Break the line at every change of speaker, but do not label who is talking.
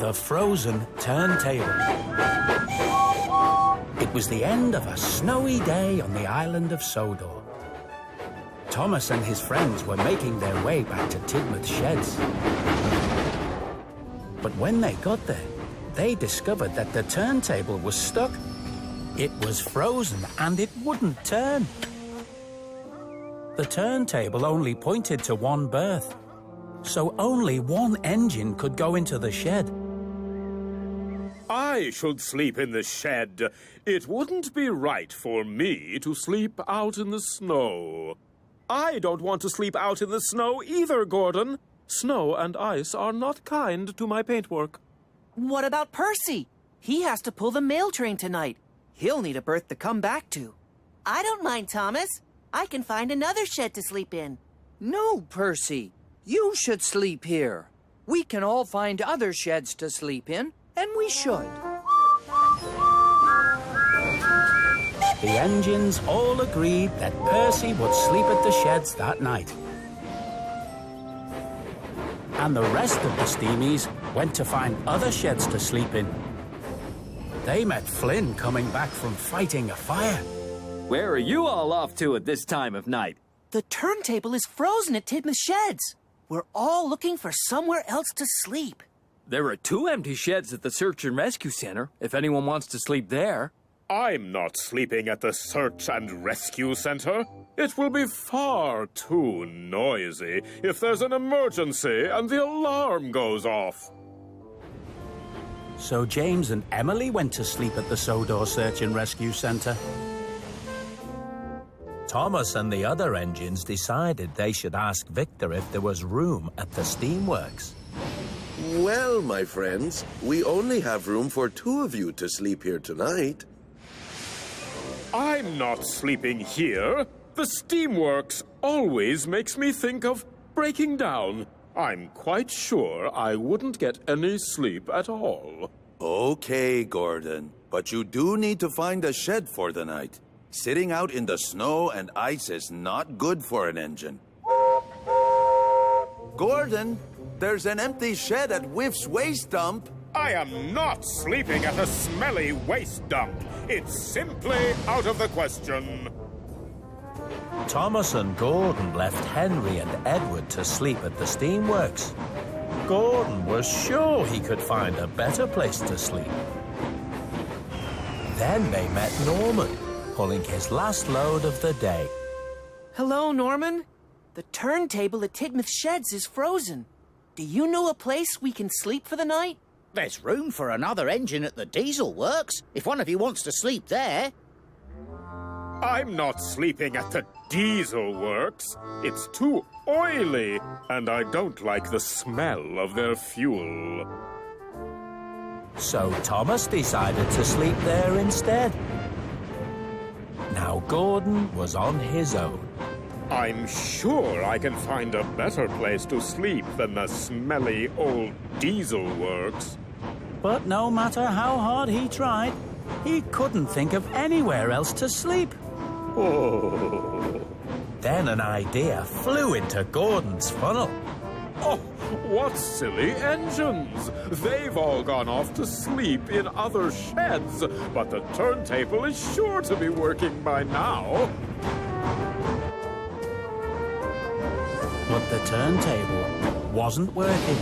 The frozen turntable. It was the end of a snowy day on the island of Sodor. Thomas and his friends were making their way back to Tidmouth's sheds. But when they got there, they discovered that the turntable was stuck. It was frozen and it wouldn't turn. The turntable only pointed to one berth, so only one engine could go into the shed.
I should sleep in the shed. It wouldn't be right for me to sleep out in the snow. I don't want to sleep out in the snow either, Gordon. Snow and ice are not kind to my paintwork.
What about Percy? He has to pull the mail train tonight. He'll need a berth to come back to.
I don't mind, Thomas. I can find another shed to sleep in.
No, Percy. You should sleep here. We can all find other sheds to sleep in, and we should.
The engines all agreed that Percy would sleep at the sheds that night. And the rest of the Steamies went to find other sheds to sleep in. They met Flynn coming back from fighting a fire.
Where are you all off to at this time of night?
The turntable is frozen at Tidmouth sheds. We're all looking for somewhere else to sleep.
There are 2 empty sheds at the Search and Rescue Center, if anyone wants to sleep there.
I'm not sleeping at the Search and Rescue Center. It will be far too noisy if there's an emergency and the alarm goes off.
So James and Emily went to sleep at the Sodor Search and Rescue Center. Thomas and the other engines decided they should ask Victor if there was room at the steamworks.
Well, my friends, we only have room for 2 of you to sleep here tonight.
I'm not sleeping here. The steamworks always makes me think of breaking down. I'm quite sure I wouldn't get any sleep at all.
Okay, Gordon, but you do need to find a shed for the night. Sitting out in the snow and ice is not good for an engine. Gordon, there's an empty shed at Whiff's waste dump.
I am not sleeping at a smelly waste dump. It's simply out of the question.
Thomas and Gordon left Henry and Edward to sleep at the steamworks. Gordon was sure he could find a better place to sleep. Then they met Norman, pulling his last load of the day.
Hello, Norman. The turntable at Tidmouth sheds is frozen. Do you know a place we can sleep for the night?
There's room for another engine at the diesel works, if one of you wants to sleep there.
I'm not sleeping at the diesel works. It's too oily, and I don't like the smell of their fuel.
So Thomas decided to sleep there instead. Now Gordon was on his own.
I'm sure I can find a better place to sleep than the smelly old diesel works.
But no matter how hard he tried, he couldn't think of anywhere else to sleep.
Oh.
Then an idea flew into Gordon's funnel.
Oh, what silly engines! They've all gone off to sleep in other sheds, but the turntable is sure to be working by now.
But the turntable wasn't working.